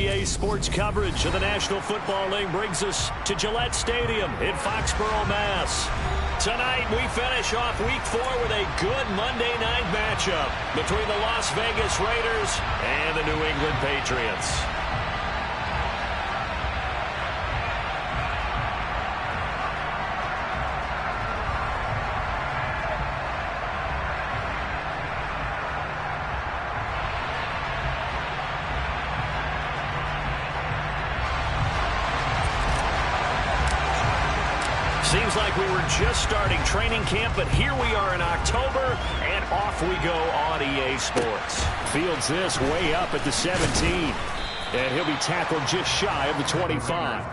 EA Sports coverage of the National Football League brings us to Gillette Stadium in Foxborough, Mass. Tonight, we finish off Week 4 with a good Monday night matchup between the Las Vegas Raiders and the New England Patriots. Seems like we were just starting training camp, but here we are in October, and off we go on EA Sports. Fields this way up at the 17, and he'll be tackled just shy of the 25.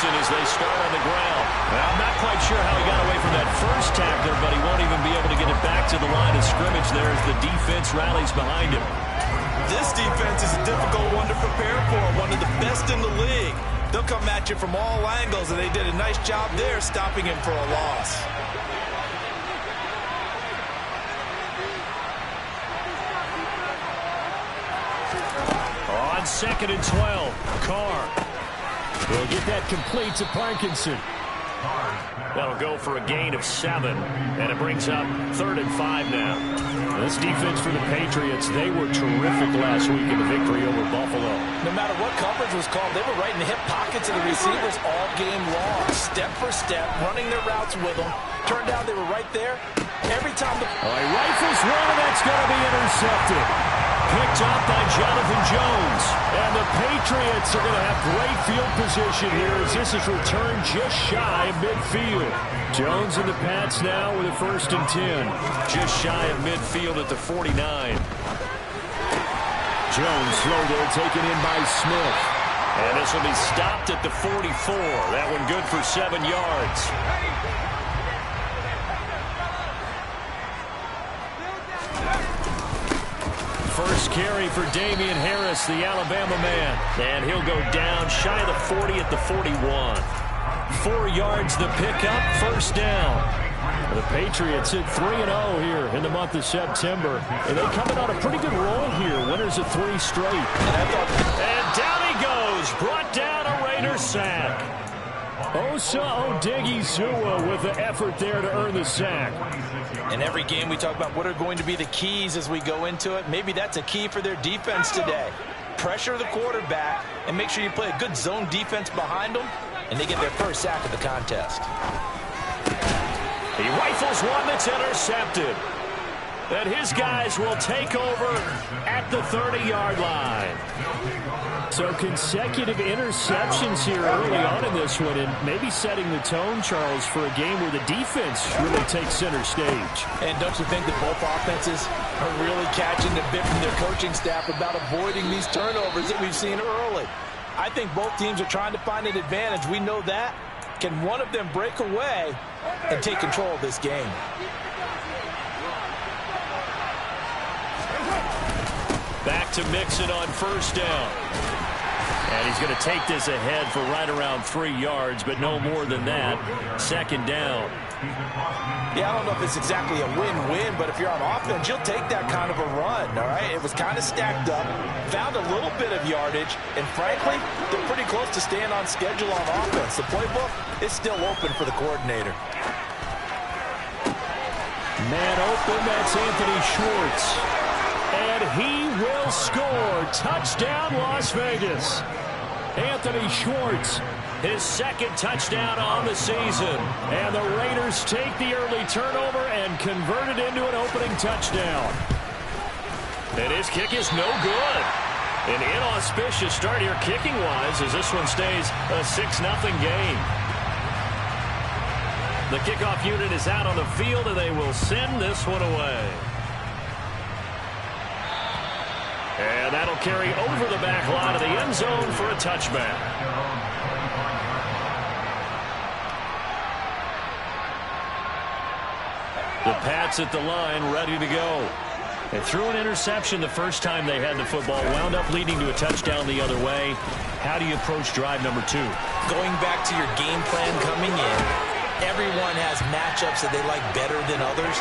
As they start on the ground. I'm not quite sure how he got away from that first tackler, but he won't even be able to get it back to the line of scrimmage there as the defense rallies behind him. This defense is a difficult one to prepare for, one of the best in the league. They'll come at you from all angles, and they did a nice job there stopping him for a loss. On 2nd and 12, Carr. He'll get that complete to Parkinson. That'll go for a gain of 7, and it brings up 3rd and 5 now. This defense for the Patriots, they were terrific last week in the victory over Buffalo. No matter what coverage was called, they were right in the hip pockets of the receivers all game long, step for step, running their routes with them. Turned out they were right there every time. He rifles one, and that's going to be intercepted. Picked up by Jonathan Jones. And the Patriots are going to have great field position here as this is returned just shy of midfield. Jones and the Pats now with a 1st and 10. Just shy of midfield at the 49. Jones slow there, taken in by Smith. And this will be stopped at the 44. That one good for 7 yards. First carry for Damian Harris, the Alabama man. And he'll go down shy of the 40 at the 41. 4 yards the pickup, 1st down. The Patriots hit 3-0 here in the month of September. And they coming on a pretty good roll here. Winners of 3 straight. And down he goes. Brought down a Raider sack. Osa Odighizuwa with the effort there to earn the sack. In every game we talk about what are going to be the keys as we go into it. Maybe that's a key for their defense today. Pressure the quarterback and make sure you play a good zone defense behind them, and they get their first sack of the contest. He rifles one that's intercepted. And his guys will take over at the 30-yard line. So consecutive interceptions here early on in this one, and maybe setting the tone, Charles, for a game where the defense really takes center stage. And don't you think that both offenses are really catching the bit from their coaching staff about avoiding these turnovers that we've seen early? I think both teams are trying to find an advantage. We know that. Can one of them break away and take control of this game? Back to Mixon on 1st down. And he's going to take this ahead for right around 3 yards, but no more than that. 2nd down. Yeah, I don't know if it's exactly a win-win, but if you're on offense, you'll take that kind of a run, all right? It was kind of stacked up, found a little bit of yardage, and frankly, they're pretty close to staying on schedule on offense. The playbook is still open for the coordinator. Man open, that's Anthony Schwartz. And he will score. Touchdown, Las Vegas. Anthony Schwartz, his 2nd touchdown on the season. And the Raiders take the early turnover and convert it into an opening touchdown. And his kick is no good. An inauspicious start here kicking-wise as this one stays a 6-0 game. The kickoff unit is out on the field, and they will send this one away. And that'll carry over the back line of the end zone for a touchback. The Pats at the line, ready to go. And threw an interception the first time they had the football, wound up leading to a touchdown the other way. How do you approach drive number 2? Going back to your game plan coming in, everyone has matchups that they like better than others,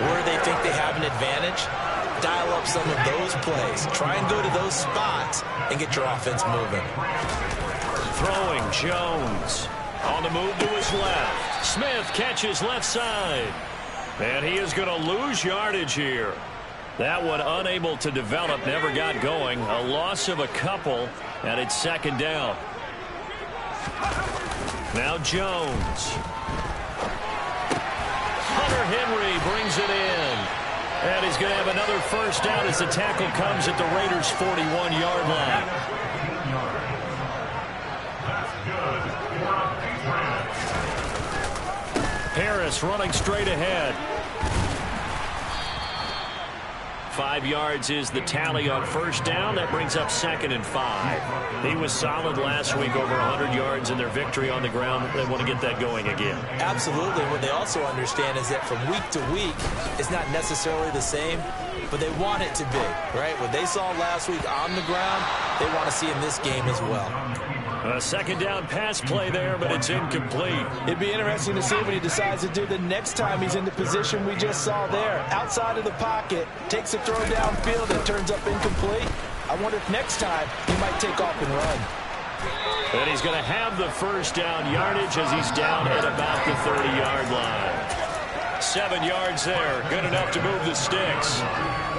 where they think they have an advantage. Dial up some of those plays. Try and go to those spots and get your offense moving. Throwing Jones. On the move to his left. Smith catches left side. And he is going to lose yardage here. That one unable to develop, never got going. A loss of a couple, and it's second down. Now Jones. Hunter Henry brings it in. And he's going to have another first down as the tackle comes at the Raiders' 41-yard line. Harris running straight ahead. 5 yards is the tally on first down. That brings up 2nd and 5. He was solid last week, over 100 yards in their victory on the ground. They want to get that going again. Absolutely. What they also understand is that from week to week, it's not necessarily the same, but they want it to be, right? What they saw last week on the ground, they want to see in this game as well. A second down pass play there, but it's incomplete. It'd be interesting to see what he decides to do the next time he's in the position we just saw there. Outside of the pocket, takes a throw downfield and turns up incomplete. I wonder if next time he might take off and run. And he's going to have the first down yardage as he's down at about the 30-yard line. 7 yards there, good enough to move the sticks.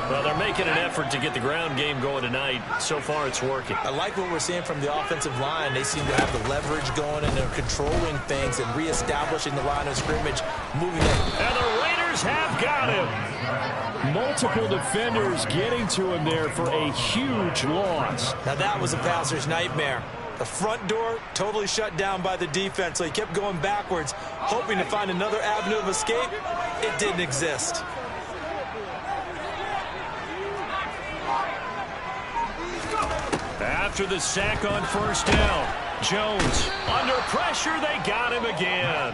Well, they're making an effort to get the ground game going tonight. So far, it's working. I like what we're seeing from the offensive line. They seem to have the leverage going, and they're controlling things and reestablishing the line of scrimmage, moving it. And the Raiders have got him. Multiple defenders getting to him there for a huge loss. Now, that was a passer's nightmare. The front door totally shut down by the defense, so he kept going backwards, hoping to find another avenue of escape. It didn't exist. After the sack on first down, Jones under pressure. They got him again.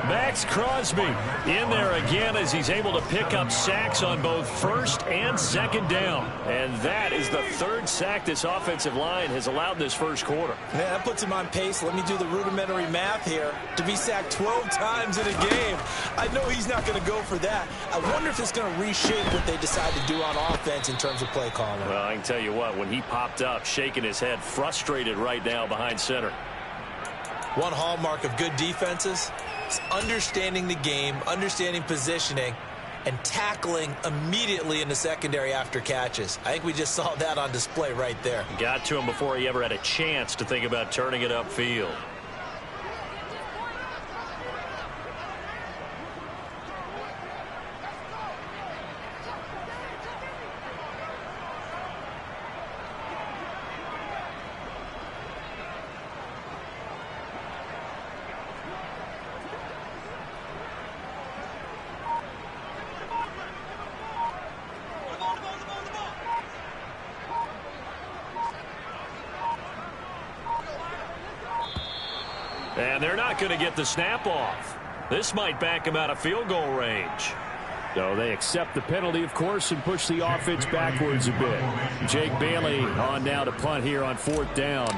Max Crosby in there again as he's able to pick up sacks on both first and second down. And that is the 3rd sack this offensive line has allowed this first quarter. Yeah, that puts him on pace. Let me do the rudimentary math here. To be sacked 12 times in a game, I know he's not going to go for that. I wonder if it's going to reshape what they decide to do on offense in terms of play calling. Well, I can tell you what, when he popped up, shaking his head, frustrated right now behind center. One hallmark of good defenses is understanding the game, understanding positioning, and tackling immediately in the secondary after catches. I think we just saw that on display right there. Got to him before he ever had a chance to think about turning it upfield. And they're not going to get the snap off. This might back him out of field goal range. So they accept the penalty, of course, and push the offense backwards a bit. Jake Bailey on now to punt here on 4th down.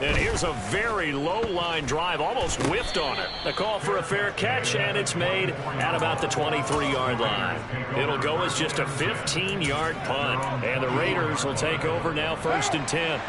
And here's a very low-line drive, almost whiffed on it. A call for a fair catch, and it's made at about the 23-yard line. It'll go as just a 15-yard punt. And the Raiders will take over now 1st and 10.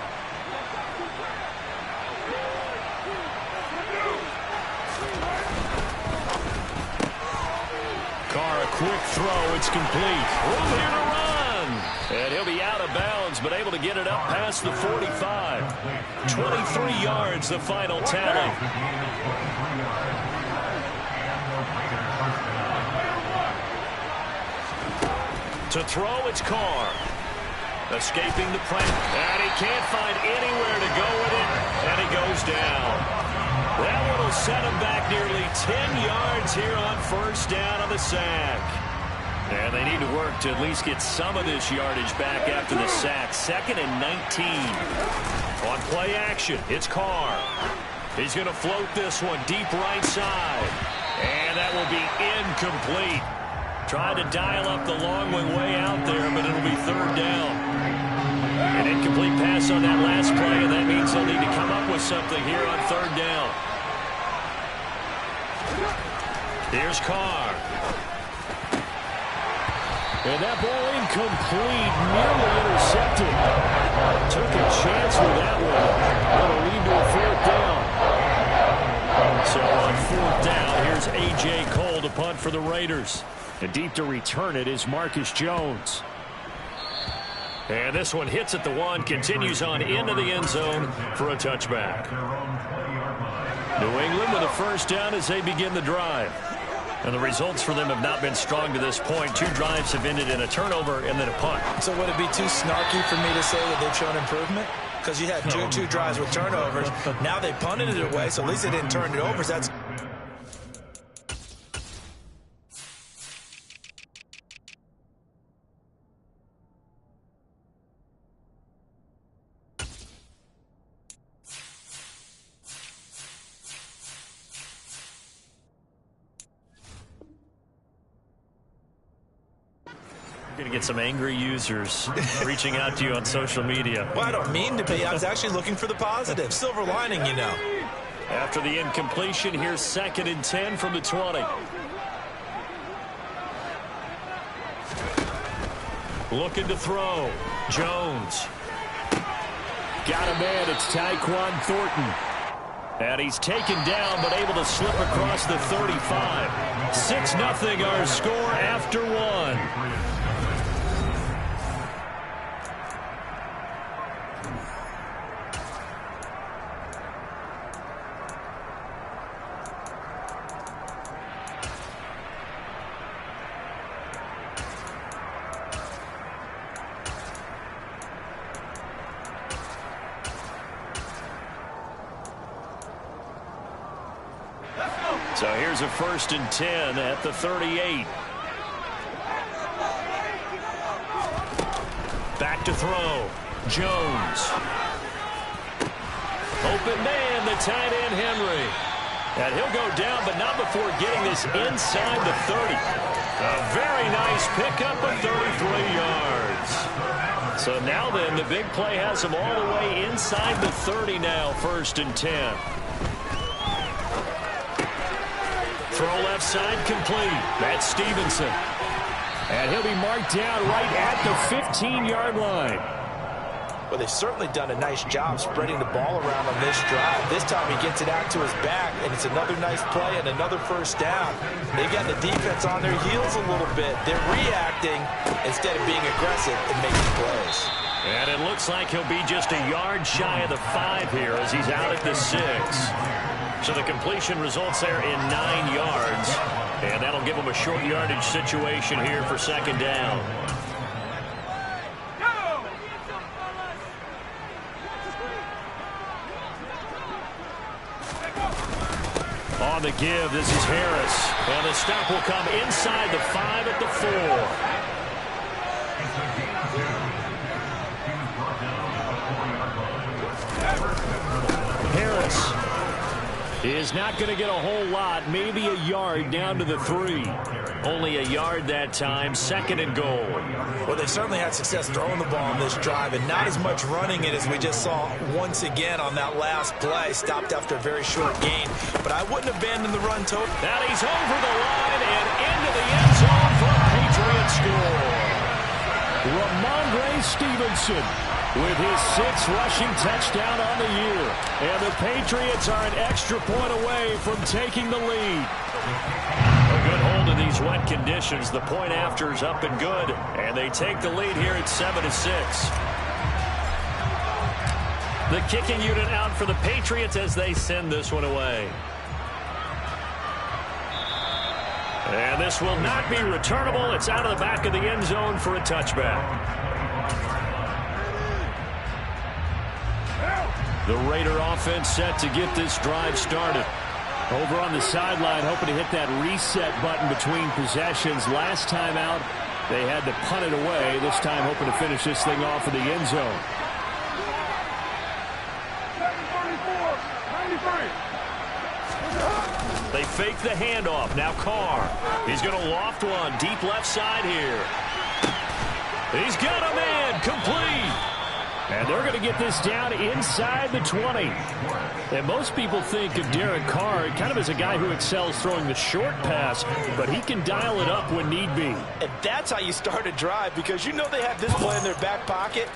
Carr, a quick throw. It's complete. Room here to run. And he'll be out of bounds, but able to get it up past the 45. 23 yards, the final tally. To throw, it's Carr. Escaping the pressure. And he can't find anywhere to go with it. And he goes down. That one will set him back nearly 10 yards here on first down on the sack. And they need to work to at least get some of this yardage back after the sack. 2nd and 19. On play action, it's Carr. He's going to float this one deep right side. And that will be incomplete. Tried to dial up the long one way out there, but it'll be third down. An incomplete pass on that last play, and that means they'll need to come up with something here on third down. Here's Carr. And that ball incomplete, nearly intercepted. Took a chance with that one. That'll lead to a fourth down. So on fourth down, here's A.J. Cole to punt for the Raiders. And deep to return it is Marcus Jones. And this one hits at the one, continues on into the end zone for a touchback. New England with a first down as they begin the drive. And the results for them have not been strong to this point. 2 drives have ended in a turnover and then a punt. So would it be too snarky for me to say that they've shown improvement? Because you had two drives with turnovers. Now they punted it away, so at least they didn't turn it over. So that's... You're going to get some angry users reaching out to you on social media. Well, I don't mean to be. I was actually looking for the positive. Silver lining, you know. After the incompletion, here's 2nd and 10 from the 20. Looking to throw. Jones. Got a man. It's Tyquan Thornton. And he's taken down, but able to slip across the 35. 6-0 our score after 1. So here's a 1st and 10 at the 38. Back to throw. Jones. Open man, the tight end Henry. And he'll go down, but not before getting this inside the 30. A very nice pickup of 33 yards. So now then, the big play has him all the way inside the 30 now, 1st and 10. Throw left side complete. That's Stevenson. And he'll be marked down right at the 15-yard line. Well, they've certainly done a nice job spreading the ball around on this drive. This time he gets it out to his back, and it's another nice play and another first down. They've got the defense on their heels a little bit. They're reacting instead of being aggressive and making plays. And it looks like he'll be just a yard shy of the 5 here as he's out at the 6. So the completion results there in 9 yards. And that'll give him a short yardage situation here for 2nd down. On the give, this is Harris. And the stop will come inside the 5 at the 4. Is not going to get a whole lot, maybe a yard down to the 3. Only a yard that time, 2nd and goal. Well, they've certainly had success throwing the ball on this drive and not as much running it as we just saw once again on that last play. Stopped after a very short gain, but I wouldn't abandon the run total. Now he's over the line and into the end zone for a Patriot score. Ramondre Stevenson with his 6th rushing touchdown on the year. And the Patriots are an extra point away from taking the lead. A good hold in these wet conditions. The point after is up and good. And they take the lead here at 7-6. The kicking unit out for the Patriots as they send this one away. And this will not be returnable. It's out of the back of the end zone for a touchback. The Raider offense set to get this drive started. Over on the sideline, hoping to hit that reset button between possessions. Last time out, they had to punt it away. This time, hoping to finish this thing off in the end zone. They fake the handoff. Now Carr. He's going to loft one. Deep left side here. He's got a man. Complete. And they're going to get this down inside the 20. And most people think of Derek Carr kind of as a guy who excels throwing the short pass, but he can dial it up when need be. And that's how you start a drive, because you know they have this play in their back pocket,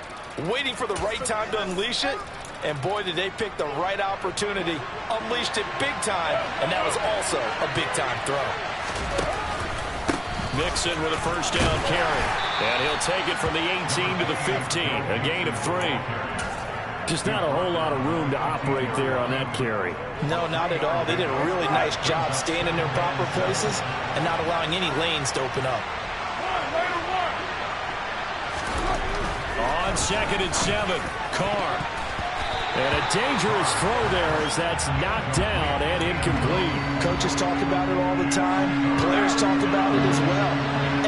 waiting for the right time to unleash it. And boy, did they pick the right opportunity. Unleashed it big time, and that was also a big-time throw. Mixon with a first down carry. And he'll take it from the 18 to the 15. A gain of 3. Just not a whole lot of room to operate there on that carry. No, not at all. They did a really nice job staying in their proper places and not allowing any lanes to open up. On 2nd and 7, Carr. And a dangerous throw there as that's knocked down and incomplete. Coaches talk about it all the time. Players talk about it as well.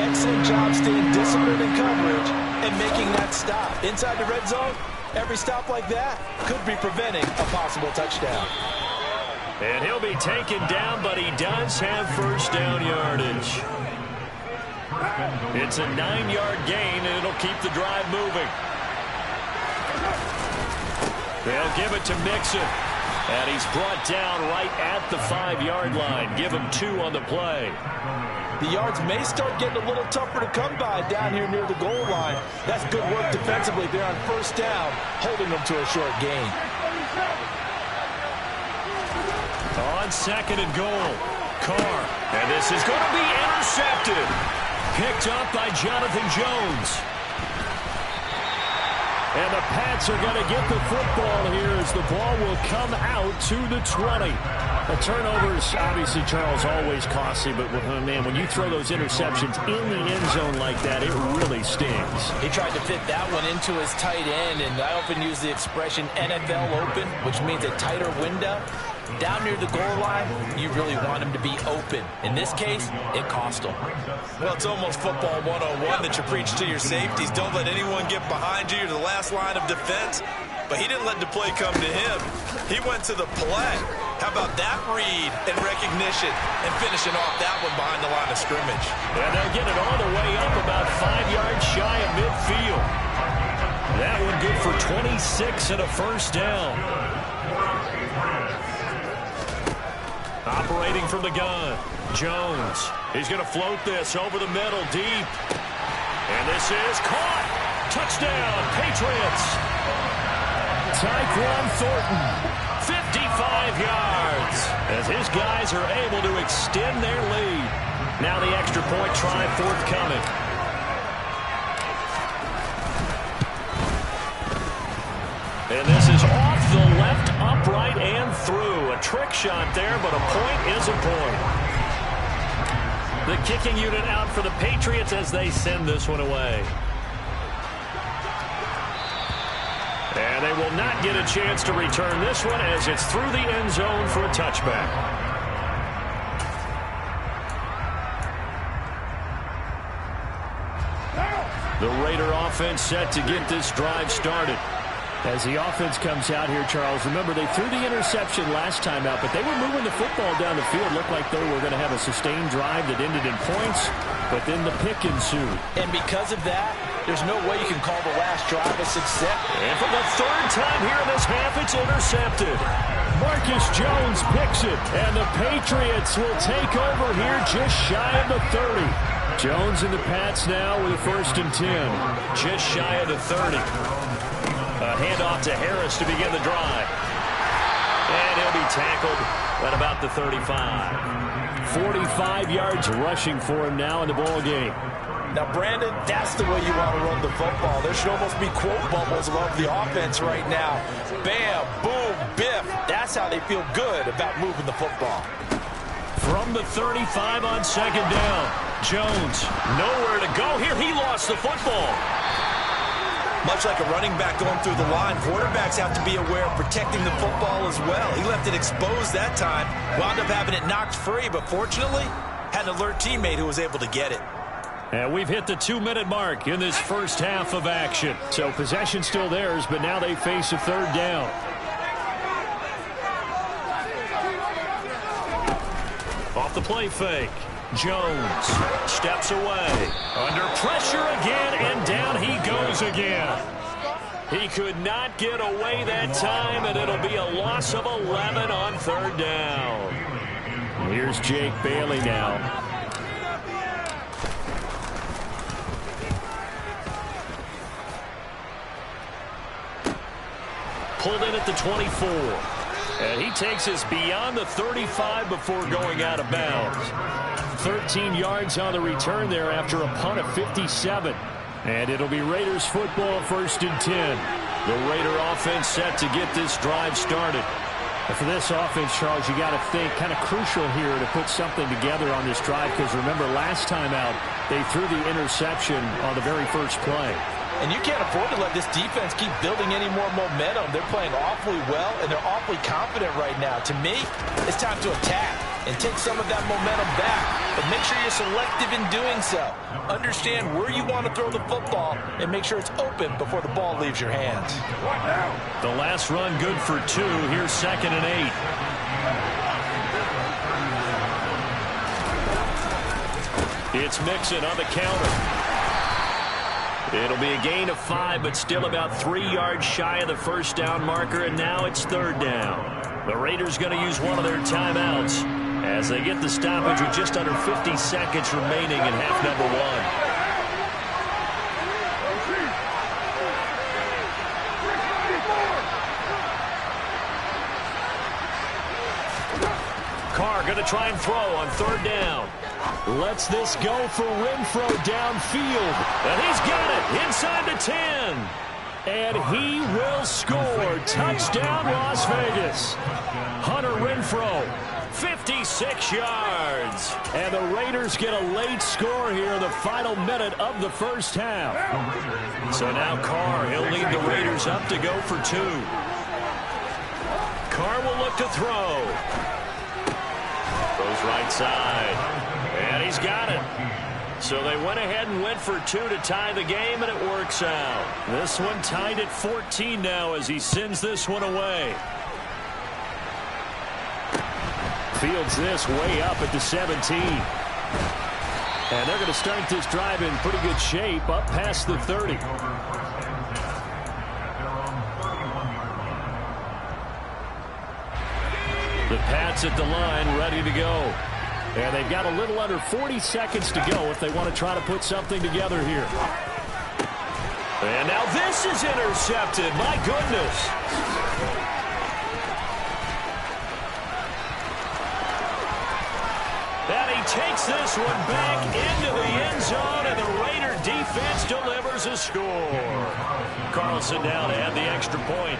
Excellent job staying disciplined in coverage and making that stop. Inside the red zone, every stop like that could be preventing a possible touchdown. And he'll be taken down, but he does have first down yardage. It's a 9-yard gain, and it'll keep the drive moving. They'll give it to Mixon. And he's brought down right at the 5-yard line. Give him 2 on the play. The yards may start getting a little tougher to come by down here near the goal line. That's good work defensively there on first down, holding them to a short gain. On 2nd and goal, Carr. And this is going to be intercepted. Picked up by Jonathan Jones. And the Pats are going to get the football here as the ball will come out to the 20. The turnovers, obviously, Charles, always costly, but, man, when you throw those interceptions in the end zone like that, it really stings. He tried to fit that one into his tight end, and I often use the expression NFL open, which means a tighter window. Down near the goal line, you really want him to be open. In this case, it cost him. Well, it's almost football 101 that you preach to your safeties. Don't let anyone get behind you. You're the last line of defense. But he didn't let the play come to him. He went to the play. How about that read and recognition and finishing off that one behind the line of scrimmage? And they'll get it all the way up about 5 yards shy of midfield. That one good for 26 and a first down. Operating from the gun, Jones. He's going to float this over the middle, deep. And this is caught. Touchdown, Patriots. Tyquan Thornton, 55 yards. As his guys are able to extend their lead. Now the extra point try forthcoming. And this is off the left, upright, and through. A trick shot there, but a point is a point. The kicking unit out for the Patriots as they send this one away. And they will not get a chance to return this one as it's through the end zone for a touchback. The Raider offense set to get this drive started. As the offense comes out here, Charles, remember they threw the interception last time out, but they were moving the football down the field. Looked like they were going to have a sustained drive that ended in points, but then the pick ensued. And because of that, there's no way you can call the last drive a success. And for the 3rd time here in this half, it's intercepted. Marcus Jones picks it, and the Patriots will take over here just shy of the 30. Jones and the Pats now with 1st and 10. Just shy of the 30. A handoff to Harris to begin the drive. And he'll be tackled at about the 35. 45 yards rushing for him now in the ball game. Now, Brandon, that's the way you want to run the football. There should almost be quote bubbles above the offense right now. Bam, boom, biff. That's how they feel good about moving the football. From the 35 on 2nd down. Jones, nowhere to go here. He lost the football. Much like a running back going through the line, quarterbacks have to be aware of protecting the football as well. He left it exposed that time, wound up having it knocked free, but fortunately, had an alert teammate who was able to get it. And we've hit the 2-minute mark in this first half of action. So possession still theirs, but now they face a 3rd down. Off the play fake. Jones steps away. Under pressure again, and down he goes again. He could not get away that time, and it'll be a loss of 11 on third down. Here's Jake Bailey now. Pulled in at the 24. And he takes us beyond the 35 before going out of bounds. 13 yards on the return there after a punt of 57. And it'll be Raiders football, 1st and 10. The Raider offense set to get this drive started. And for this offense, Charles, you got to think kind of crucial here to put something together on this drive, because remember last time out they threw the interception on the very first play. And you can't afford to let this defense keep building any more momentum. They're playing awfully well, and they're awfully confident right now. To me, it's time to attack and take some of that momentum back. But make sure you're selective in doing so. Understand where you want to throw the football and make sure it's open before the ball leaves your hands. The last run good for 2. Here's 2nd and 8. It's Mixon on the counter. It'll be a gain of 5, but still about 3 yards shy of the first down marker, and now it's 3rd down. The Raiders going to use one of their timeouts as they get the stoppage with just under 50 seconds remaining in half number 1. Carr going to try and throw on 3rd down. Lets this go for Renfro downfield. And he's got it inside the 10. And he will score. Touchdown, Las Vegas. Hunter Renfro, 56 yards. And the Raiders get a late score here in the final minute of the first half. So now Carr, he'll lead the Raiders up to go for 2. Carr will look to throw. Goes right side. And he's got it. So they went ahead and went for 2 to tie the game, and it works out. This one tied at 14 now as he sends this one away. Fields this way up at the 17. And they're going to start this drive in pretty good shape up past the 30. The Pats at the line ready to go. And they've got a little under 40 seconds to go if they want to try to put something together here. And now this is intercepted. My goodness. And he takes this one back into the end zone, and the Raider defense delivers a score. Carlson down to add the extra point.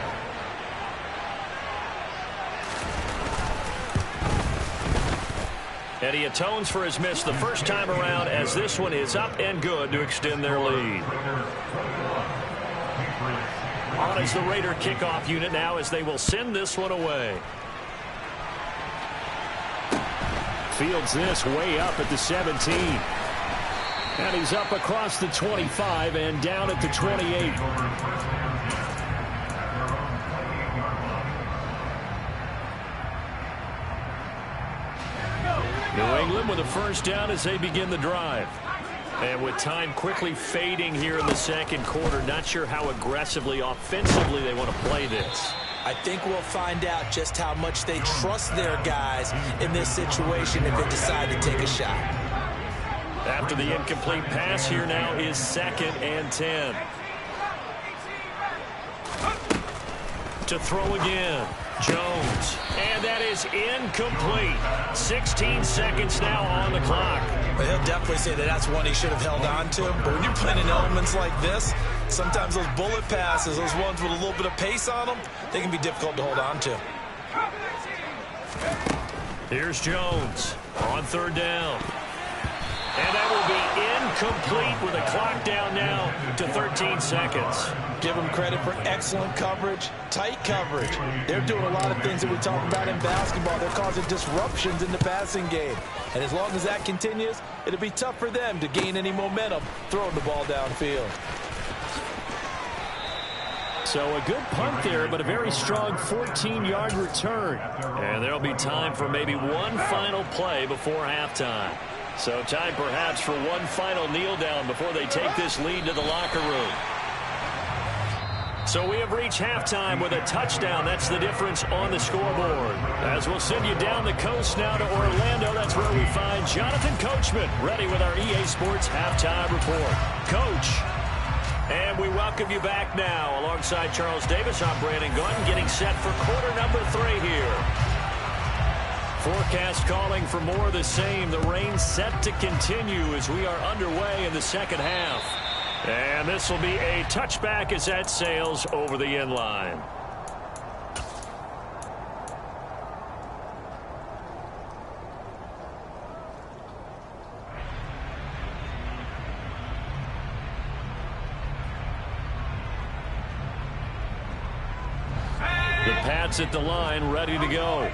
And he atones for his miss the first time around, as this one is up and good to extend their lead. On is the Raider kickoff unit now as they will send this one away. Fields this way up at the 17. And he's up across the 25 and down at the 28. New England with a first down as they begin the drive. And with time quickly fading here in the second quarter, not sure how aggressively, offensively they want to play this. I think we'll find out just how much they trust their guys in this situation if they decide to take a shot. After the incomplete pass, here now is 2nd and 10. To throw again. Jones. And that is incomplete. 16 seconds now on the clock. Well, he'll definitely say that that's one he should have held on to. But when you're playing in elements like this, sometimes those bullet passes, those ones with a little bit of pace on them, they can be difficult to hold on to. Here's Jones on 3rd down. And that will be incomplete with a clock down now to 13 seconds. Give them credit for excellent coverage, tight coverage. They're doing a lot of things that we talk about in basketball. They're causing disruptions in the passing game. And as long as that continues, it'll be tough for them to gain any momentum throwing the ball downfield. So a good punt there, but a very strong 14-yard return. And there'll be time for maybe one final play before halftime. So time perhaps for one final kneel down before they take this lead to the locker room. So we have reached halftime with a touchdown. That's the difference on the scoreboard. As we'll send you down the coast now to Orlando, that's where we find Jonathan Coachman ready with our EA Sports Halftime Report. Coach. And we welcome you back now. Alongside Charles Davis, I'm Brandon Gordon, getting set for quarter number 3 here. Forecast calling for more of the same. The rain set to continue as we are underway in the second half. And this will be a touchback as that sails over the end line. The Pats at the line, ready to go.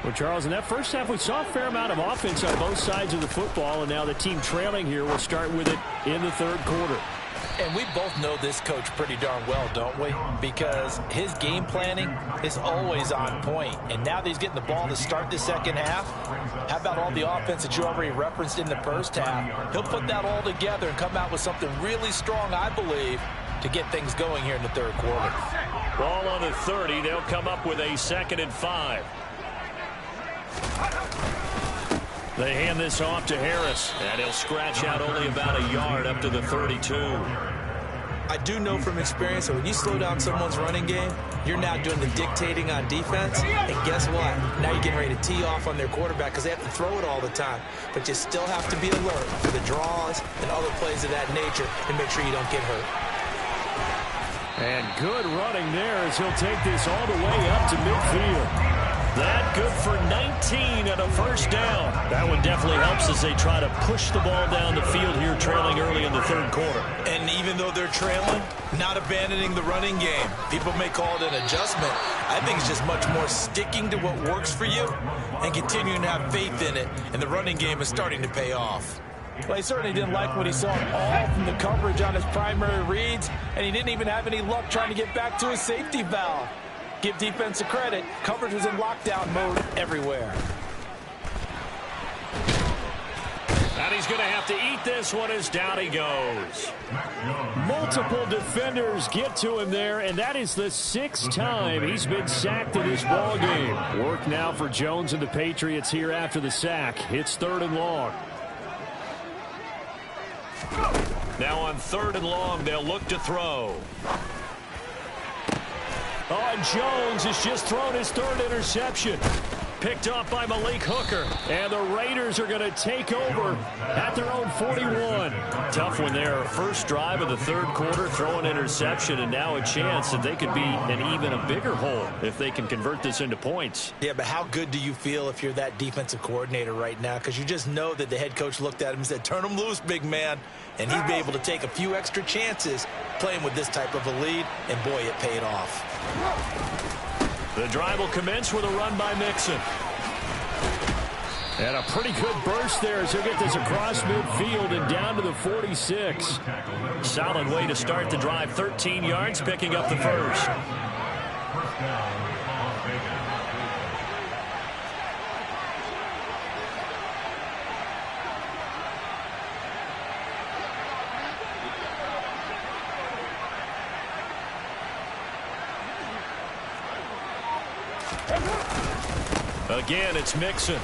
Well, Charles, in that first half, we saw a fair amount of offense on both sides of the football, and now the team trailing here will start with it in the third quarter. And we both know this coach pretty darn well, don't we? Because his game planning is always on point. And now that he's getting the ball to start the second half, how about all the offense that you already referenced in the first half? He'll put that all together and come out with something really strong, I believe, to get things going here in the third quarter. Ball on the 30. They'll come up with a 2nd and 5. They hand this off to Harris, and he'll scratch out only about a yard up to the 32. I do know from experience that when you slow down someone's running game, you're now doing the dictating on defense. And guess what? Now you're getting ready to tee off on their quarterback because they have to throw it all the time. But you still have to be alert for the draws and other plays of that nature and make sure you don't get hurt. And good running there as he'll take this all the way up to midfield. That good for 19 and a first down. That one definitely helps as they try to push the ball down the field here, trailing early in the third quarter. And even though they're trailing, not abandoning the running game. People may call it an adjustment. I think it's just much more sticking to what works for you and continuing to have faith in it. And the running game is starting to pay off. Well, he certainly didn't like what he saw all from the coverage on his primary reads, and he didn't even have any luck trying to get back to his safety valve. Give defense a credit. Coverage was in lockdown mode everywhere. And he's going to have to eat this one as down he goes. Multiple defenders get to him there, and that is the 6th time he's been sacked in this ball game. Work now for Jones and the Patriots here after the sack. It's 3rd and long. Now on 3rd and long, they'll look to throw. Oh, and Jones has just thrown his 3rd interception. Picked off by Malik Hooker. And the Raiders are going to take over at their own 41. Tough one there. First drive of the third quarter, throw an interception, and now a chance that they could be in even a bigger hole if they can convert this into points. Yeah, but how good do you feel if you're that defensive coordinator right now? Because you just know that the head coach looked at him and said, turn him loose, big man. And he'd be able to take a few extra chances playing with this type of a lead, and boy, it paid off. The drive will commence with a run by Mixon. And a pretty good burst there as he'll get this across midfield and down to the 46. Solid way to start the drive. 13 yards, picking up the first. Again, it's Mixon.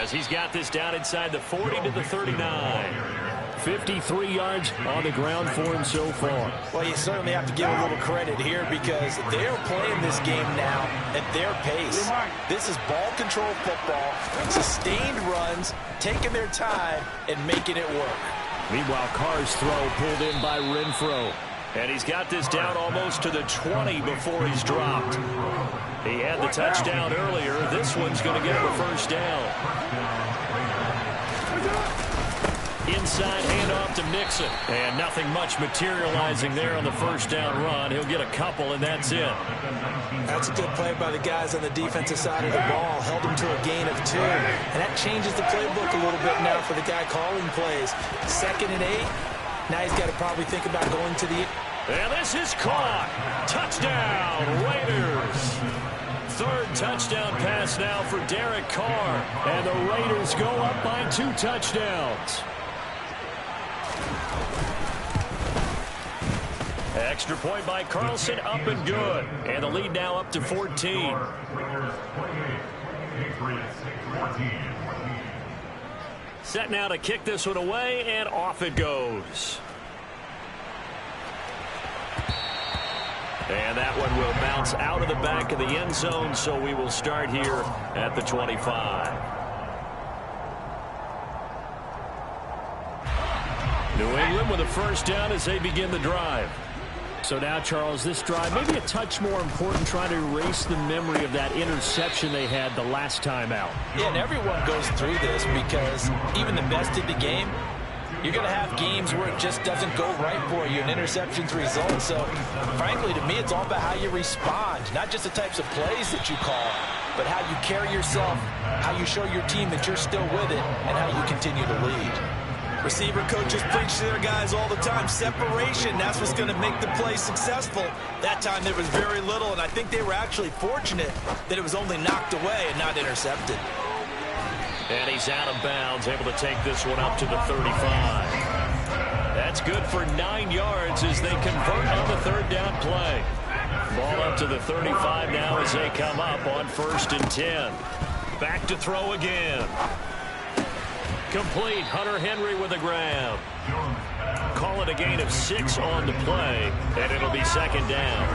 As he's got this down inside the 40 to the 39. 53 yards on the ground for him so far. Well, you certainly have to give a little credit here because they're playing this game now at their pace. This is ball control football, sustained runs, taking their time, and making it work. Meanwhile, Carr's throw pulled in by Renfro. And he's got this down almost to the 20 before he's dropped. He had the touchdown earlier. This one's going to get him a first down. Inside handoff to Mixon. And nothing much materializing there on the first down run. He'll get a couple, and that's it. That's a good play by the guys on the defensive side of the ball. Held him to a gain of 2. And that changes the playbook a little bit now for the guy calling plays. 2nd and 8. Now he's got to probably think about going to the... And this is caught. Touchdown, Raiders. Third touchdown pass now for Derek Carr. And the Raiders go up by 2 touchdowns. Extra point by Carlson, up and good. And the lead now up to 14. Set now to kick this one away, and off it goes. And that one will bounce out of the back of the end zone, so we will start here at the 25. New England with a first down as they begin the drive. So now, Charles, this drive maybe a touch more important, trying to erase the memory of that interception they had the last time out. Yeah, and everyone goes through this because even the best in the game, you're going to have games where it just doesn't go right for you, and interceptions result. So, frankly, to me, it's all about how you respond, not just the types of plays that you call, but how you carry yourself, how you show your team that you're still with it, and how you continue to lead. Receiver coaches preach to their guys all the time. Separation, that's what's going to make the play successful. That time there was very little, and I think they were actually fortunate that it was only knocked away and not intercepted. And he's out of bounds, able to take this one up to the 35. That's good for 9 yards as they convert on the third down play. Ball up to the 35 now as they come up on 1st and 10. Back to throw again. Complete. Hunter Henry with a grab. Call it a gain of 6 on the play, and it'll be 2nd down.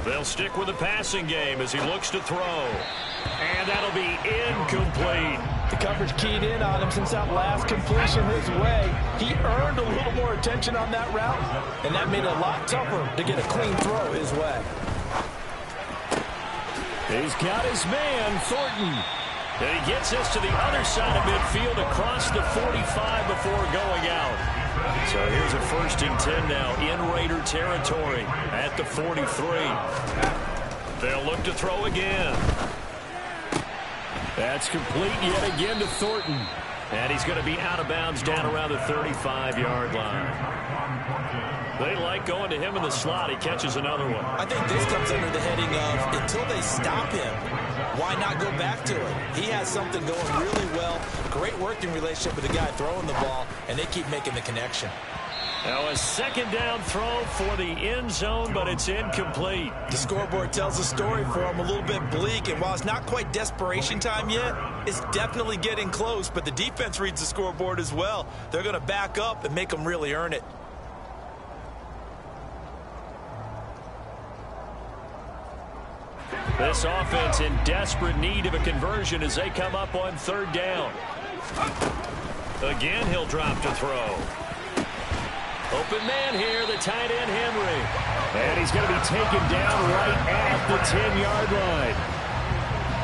They'll stick with the passing game as he looks to throw. And that'll be incomplete. The coverage keyed in on him since that last completion his way. He earned a little more attention on that route, and that made it a lot tougher to get a clean throw his way. He's got his man, Thornton. And he gets this to the other side of midfield across the 45 before going out. So here's a 1st and 10 now in Raider territory at the 43. They'll look to throw again. That's complete yet again to Thornton. And he's going to be out of bounds down around the 35-yard line. They like going to him in the slot. He catches another one. I think this comes under the heading of until they stop him, why not go back to it? He has something going really well. Great working relationship with the guy throwing the ball, and they keep making the connection. Now a 2nd down throw for the end zone, but it's incomplete. The scoreboard tells the story for him, a little bit bleak, and while it's not quite desperation time yet, it's definitely getting close, but the defense reads the scoreboard as well. They're going to back up and make them really earn it. This offense in desperate need of a conversion as they come up on 3rd down. Again, he'll drop to throw. Open man here, the tight end Henry. And he's going to be taken down right at the 10-yard line.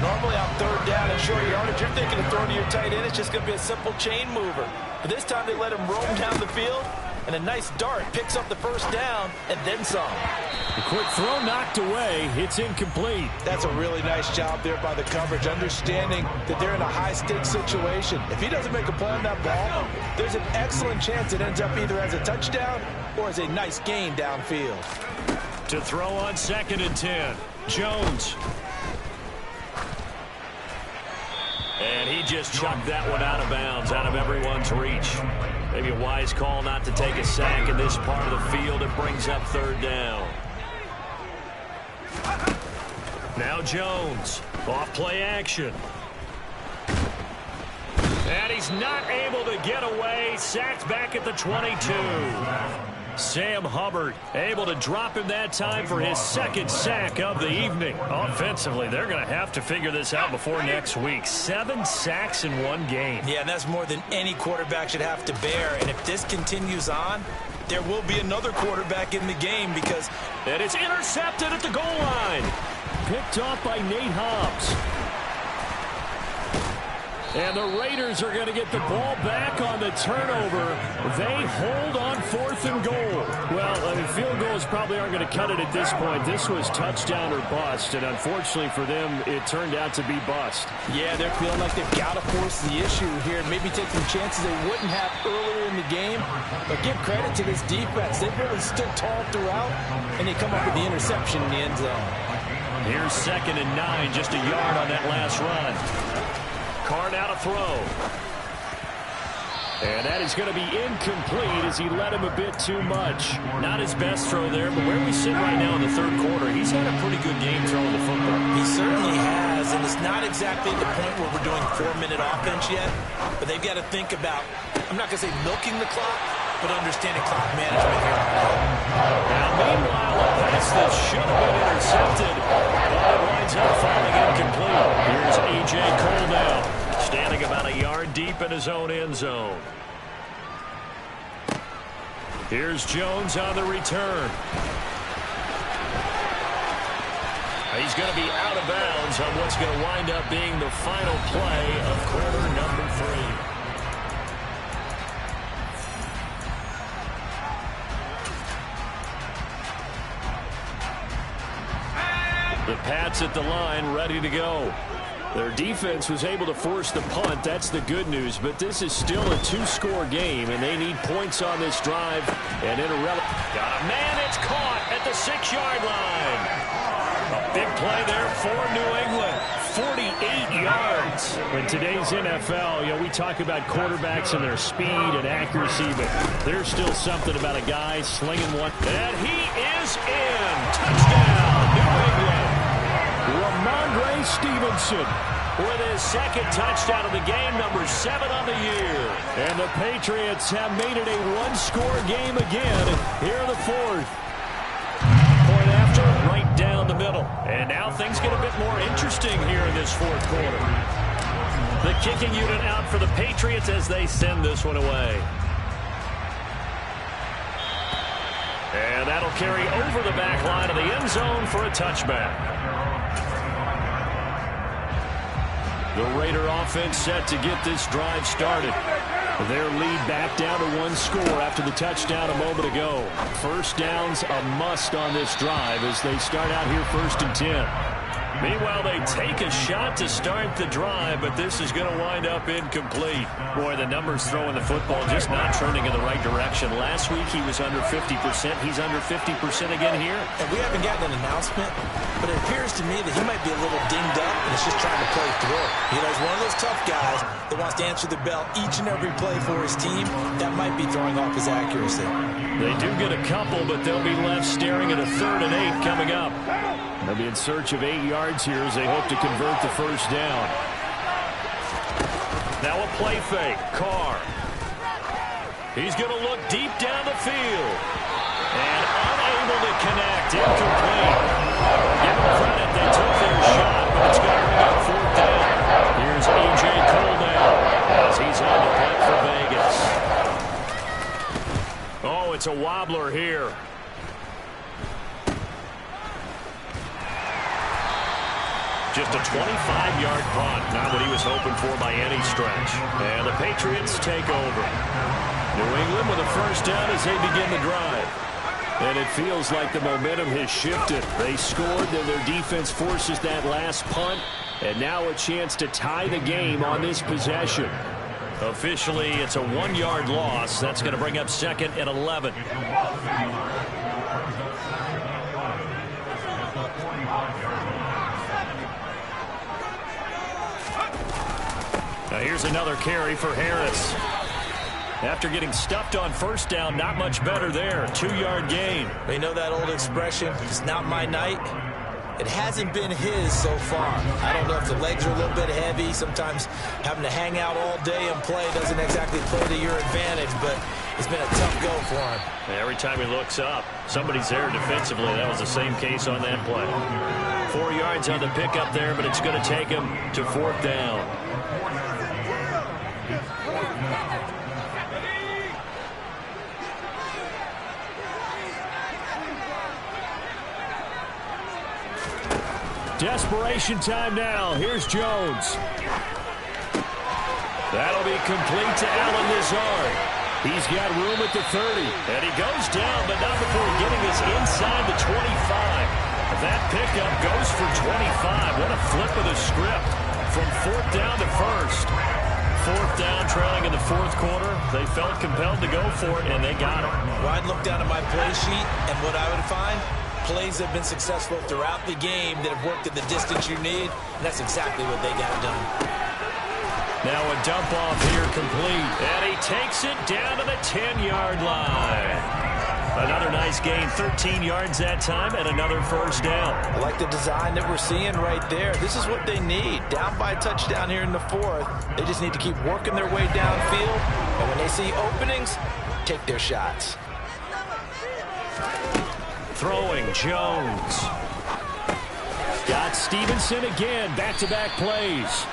Normally on 3rd down and short yardage, you're thinking of throwing to your tight end. It's just going to be a simple chain mover. But this time they let him roam down the field, and a nice dart picks up the 1st down and then some. The quick throw knocked away. It's incomplete. That's a really nice job there by the coverage, understanding that they're in a high-stakes situation. If he doesn't make a play on that ball, there's an excellent chance it ends up either as a touchdown or as a nice gain downfield. To throw on 2nd and 10, Jones. And he just chucked that one out of bounds, out of everyone's reach. Maybe a wise call not to take a sack in this part of the field. It brings up 3rd down. Now Jones, off play action. And he's not able to get away. Sacked back at the 22. Sam Hubbard able to drop him that time for his 2nd sack of the evening. Offensively, they're going to have to figure this out before next week. 7 sacks in 1 game. Yeah, and that's more than any quarterback should have to bear. And if this continues on, there will be another quarterback in the game because... And it's intercepted at the goal line. Picked off by Nate Hobbs. And the Raiders are going to get the ball back on the turnover. They hold on 4th and goal. Well, I mean, field goals probably aren't going to cut it at this point. This was touchdown or bust, and unfortunately for them, it turned out to be bust. Yeah, they're feeling like they've got to force the issue here, maybe take some chances they wouldn't have earlier in the game. But give credit to this defense. They've really stood tall throughout, and they come up with the interception in the end zone. Here's 2nd and 9, just a yard on that last run. Carr now to throw. And that is going to be incomplete as he led him a bit too much. Not his best throw there, but where we sit right now in the 3rd quarter, he's had a pretty good game throwing the football. He certainly has, and it's not exactly the point where we're doing 4-minute offense yet, but they've got to think about, I'm not going to say milking the clock, but understanding clock management here. Now, meanwhile, a pass that should have been intercepted, but it winds up falling incomplete. Here's A.J. Cole now, standing about a yard deep in his own end zone. Here's Jones on the return. He's going to be out of bounds on what's going to wind up being the final play of quarter number 3. The Pats at the line, ready to go. Their defense was able to force the punt. That's the good news. But this is still a 2-score game, and they need points on this drive. And got a man. It's caught at the 6-yard line. A big play there for New England. 48 yards. In today's NFL, you know, we talk about quarterbacks and their speed and accuracy, but there's still something about a guy slinging one. And he is in. Touchdown, New England. Ramondre Stevenson with his 2nd touchdown of the game, number 7 on the year. And the Patriots have made it a 1-score game again here in the 4th. Point after, right down the middle. And now things get a bit more interesting here in this 4th quarter. The kicking unit out for the Patriots as they send this one away. And that'll carry over the back line of the end zone for a touchback. The Raider offense set to get this drive started. Their lead back down to 1 score after the touchdown a moment ago. First down's a must on this drive as they start out here 1st and 10. Meanwhile, they take a shot to start the drive, but this is going to wind up incomplete. Boy, the numbers throwing the football just not trending in the right direction. Last week, he was under 50%. He's under 50% again here. And we haven't gotten an announcement, but it appears to me that he might be a little dinged up and is just trying to play through it. You know, he's one of those tough guys that wants to answer the bell each and every play for his team. That might be throwing off his accuracy. They do get a couple, but they'll be left staring at a 3rd and 8 coming up. They'll be in search of 8 yards here as they hope to convert the first down. Now a play fake. Carr. He's going to look deep down the field. And unable to connect. Incomplete. Give them credit. They took their shot, but it's going to bring up 4th down. Here's A.J. Cole now as he's on the punt for Vegas. Oh, it's a wobbler here. Just a 25-yard punt. Not what he was hoping for by any stretch. And the Patriots take over. New England with a first down as they begin the drive. And it feels like the momentum has shifted. They scored, then their defense forces that last punt. And now a chance to tie the game on this possession. Officially, it's a 1-yard loss. That's going to bring up 2nd and 11. Now here's another carry for Harris. After getting stuffed on first down, not much better there. 2-yard gain. They know that old expression, it's not my night. It hasn't been his so far. I don't know if the legs are a little bit heavy. Sometimes having to hang out all day and play doesn't exactly play to your advantage, but it's been a tough go for him. Every time he looks up, somebody's there defensively. That was the same case on that play. 4 yards on the pickup there, but it's going to take him to 4th down. Desperation time now. Here's Jones. That'll be complete to Alan Lazard. He's got room at the 30. And he goes down, but not before getting us inside the 25. That pickup goes for 25. What a flip of the script from 4th down to 1st. 4th down, trailing in the 4th quarter. They felt compelled to go for it, and they got it. Well, I'd look down at my play sheet, and what I would find, plays have been successful throughout the game that have worked at the distance you need, and that's exactly what they got done. Now a dump off here complete, and he takes it down to the 10-yard line. Another nice gain, 13 yards that time, and another first down. I like the design that we're seeing right there. This is what they need. Down by a touchdown here in the 4th. They just need to keep working their way downfield, and when they see openings, take their shots. Throwing, Jones. Got Stevenson again, back-to-back plays.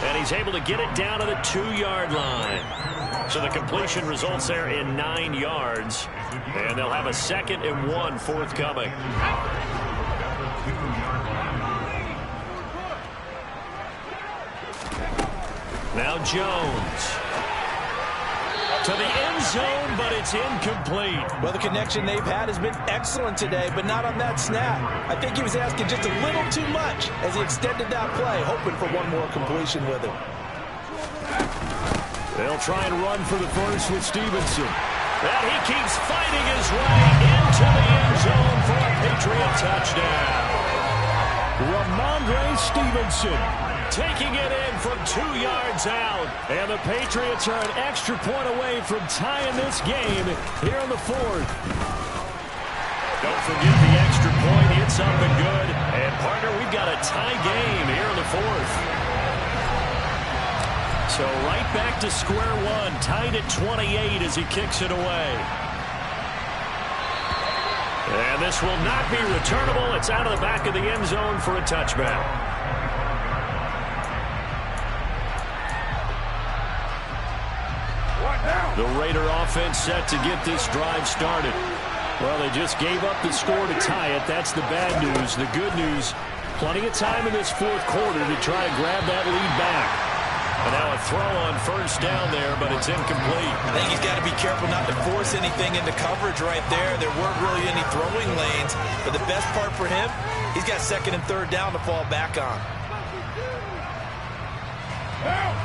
And he's able to get it down to the 2-yard line. So the completion results there in 9 yards. And they'll have a 2nd and 1 forthcoming. Now Jones. To the end zone, but it's incomplete. Well, the connection they've had has been excellent today, but not on that snap. I think he was asking just a little too much as he extended that play, hoping for one more completion with it. They'll try and run for the first with Stevenson. And he keeps fighting his way into the end zone for a Patriot touchdown. Ramondre Stevenson taking it in from 2 yards out. And the Patriots are an extra point away from tying this game here in the 4th. Don't forget the extra point. It's up and good. And, partner, we've got a tie game here in the 4th. So right back to square one, tied at 28 as he kicks it away. And this will not be returnable. It's out of the back of the end zone for a touchback. The Raider offense set to get this drive started. Well, they just gave up the score to tie it. That's the bad news. The good news, plenty of time in this 4th quarter to try to grab that lead back. And now a throw on first down there, but it's incomplete. I think he's got to be careful not to force anything into coverage right there. There weren't really any throwing lanes, but the best part for him, he's got 2nd and 3rd down to fall back on.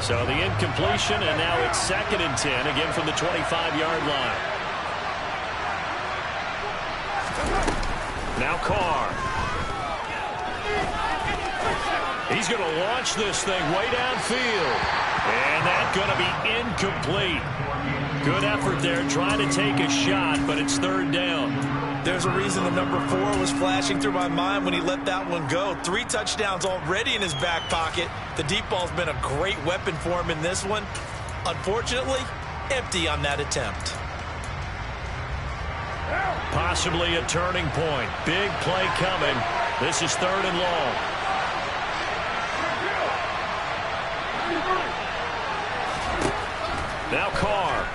So the incompletion, and now it's 2nd and 10, again from the 25-yard line. Now Carr. He's going to launch this thing way downfield. And that's going to be incomplete. Good effort there trying to take a shot, but it's 3rd down. There's a reason the number 4 was flashing through my mind when he let that one go. 3 touchdowns already in his back pocket. The deep ball's been a great weapon for him in this one. Unfortunately, empty on that attempt. Possibly a turning point. Big play coming. This is 3rd and long. Now Carr.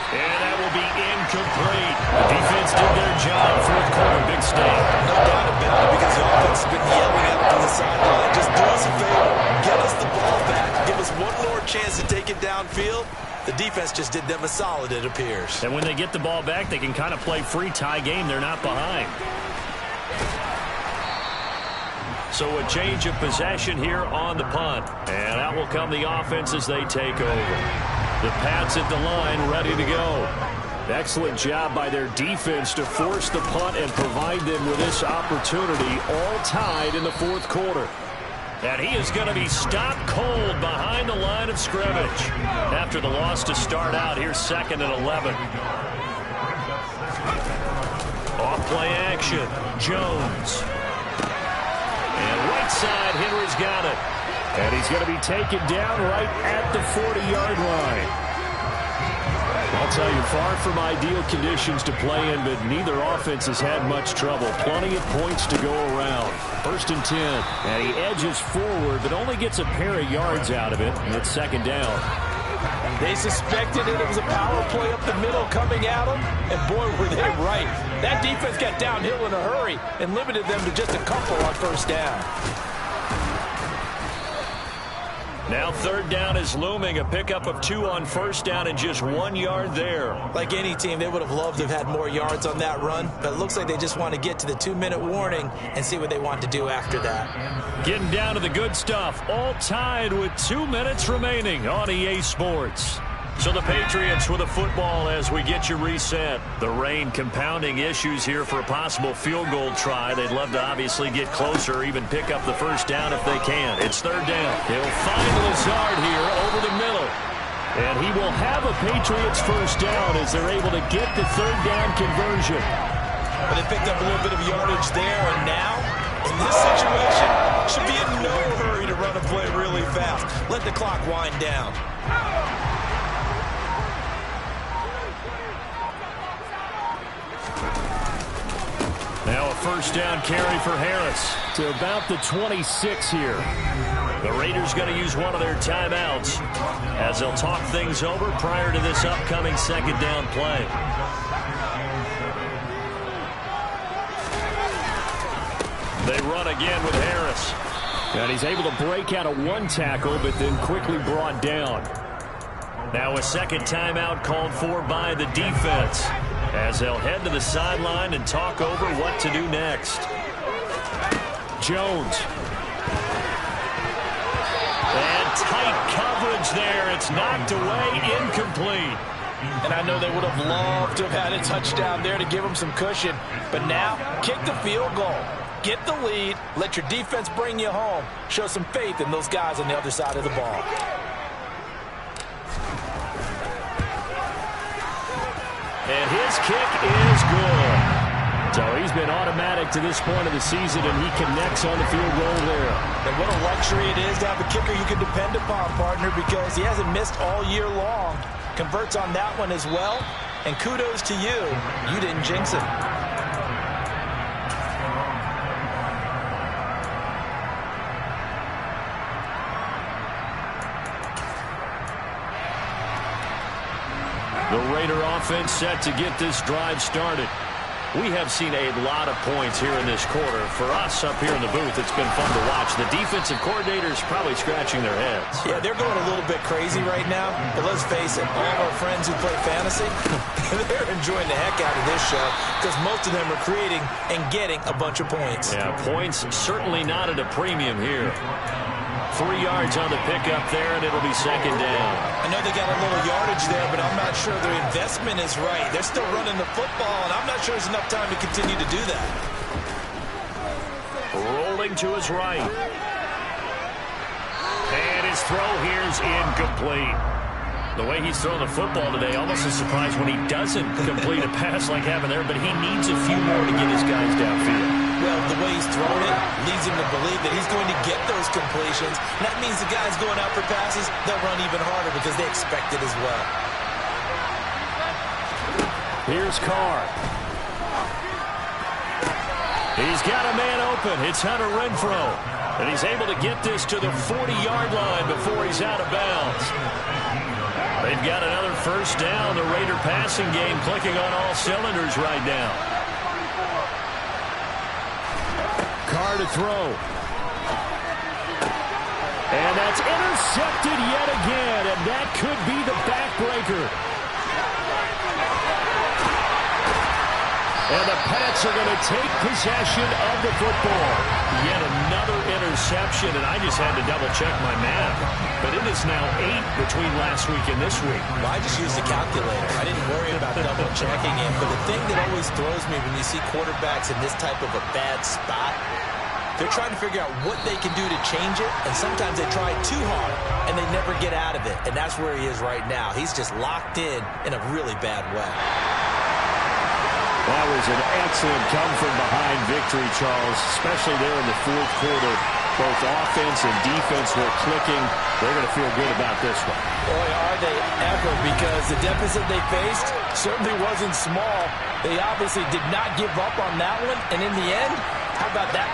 And that will be incomplete. The defense did their job. 4th quarter, big stop. No doubt about it, because the offense has been yelling at him from the sideline. Just do us a favor. Get us the ball back. Give us one more chance to take it downfield. The defense just did them a solid, it appears. And when they get the ball back, they can kind of play free tie game. They're not behind. So a change of possession here on the punt. And out will come the offense as they take over. The Pats at the line, ready to go. Excellent job by their defense to force the punt and provide them with this opportunity, all tied in the 4th quarter. And he is going to be stopped cold behind the line of scrimmage. After the loss to start out, here's 2nd and 11. Off play action, Jones. And right side, Henry's got it. And he's going to be taken down right at the 40-yard line. I'll tell you, far from ideal conditions to play in, but neither offense has had much trouble. Plenty of points to go around. 1st and 10. And he edges forward, but only gets a pair of yards out of it, and it's 2nd down. They suspected it was a power play up the middle coming at them, and boy, were they right. That defense got downhill in a hurry and limited them to just a couple on 1st down. Now third down is looming. A pickup of 2 on first down and just 1 yard there. Like any team, they would have loved to have had more yards on that run, but it looks like they just want to get to the 2-minute warning and see what they want to do after that. Getting down to the good stuff. All tied with 2 minutes remaining on EA Sports. So the Patriots with a football as we get you reset. The rain compounding issues here for a possible field goal try. They'd love to obviously get closer, even pick up the first down if they can. It's third down. He'll find Lazard here over the middle. And he will have a Patriots first down as they're able to get the third down conversion. But they picked up a little bit of yardage there, and now, in this situation, should be in no hurry to run a play really fast. Let the clock wind down. Now a first down carry for Harris to about the 26 here. The Raiders going to use one of their timeouts as they'll talk things over prior to this upcoming second down play. They run again with Harris. And he's able to break out of 1 tackle, but then quickly brought down. Now a second timeout called for by the defense, as they'll head to the sideline and talk over what to do next. Jones. And tight coverage there. It's knocked away, incomplete. And I know they would have loved to have had a touchdown there to give them some cushion. But now, kick the field goal. Get the lead. Let your defense bring you home. Show some faith in those guys on the other side of the ball. And his kick is good. So he's been automatic to this point of the season, and he connects on the field goal there. And what a luxury it is to have a kicker you can depend upon, partner, because he hasn't missed all year long. Converts on that one as well. And kudos to you. You didn't jinx it. The Raider offense set to get this drive started. We have seen a lot of points here in this quarter. For us up here in the booth, it's been fun to watch. The defensive coordinators probably scratching their heads. Yeah, they're going a little bit crazy right now. But let's face it, all of our friends who play fantasy, they're enjoying the heck out of this show because most of them are creating and getting a bunch of points. Yeah, points certainly not at a premium here. 3 yards on the pickup there, and it'll be second down. I know they got a little yardage there, but I'm not sure their investment is right. They're still running the football, and I'm not sure there's enough time to continue to do that. Rolling to his right. And his throw here is incomplete. The way he's throwing the football today, almost a surprise when he doesn't complete a pass like having there, but he needs a few more to get his guys downfield. Well, the way he's throwing it leads him to believe that he's going to get those completions. And that means the guys going out for passes, they'll run even harder because they expect it as well. Here's Carr. He's got a man open. It's Hunter Renfrow. And he's able to get this to the 40-yard line before he's out of bounds. They've got another first down. The Raider passing game clicking on all cylinders right now. Carr to throw. And that's intercepted yet again, and that could be the backbreaker. And the Pats are going to take possession of the football. Yet another interception, and I just had to double-check my math. But it is now 8 between last week and this week. Well, I just used a calculator. I didn't worry about double-checking it. But the thing that always throws me when you see quarterbacks in this type of a bad spot, they're trying to figure out what they can do to change it, and sometimes they try too hard, and they never get out of it. And that's where he is right now. He's just locked in a really bad way. That was an excellent come-from-behind victory, Charles, especially there in the fourth quarter. Both offense and defense were clicking. They're going to feel good about this one. Boy, are they ever, because the deficit they faced certainly wasn't small. They obviously did not give up on that one, and in the end, how about that?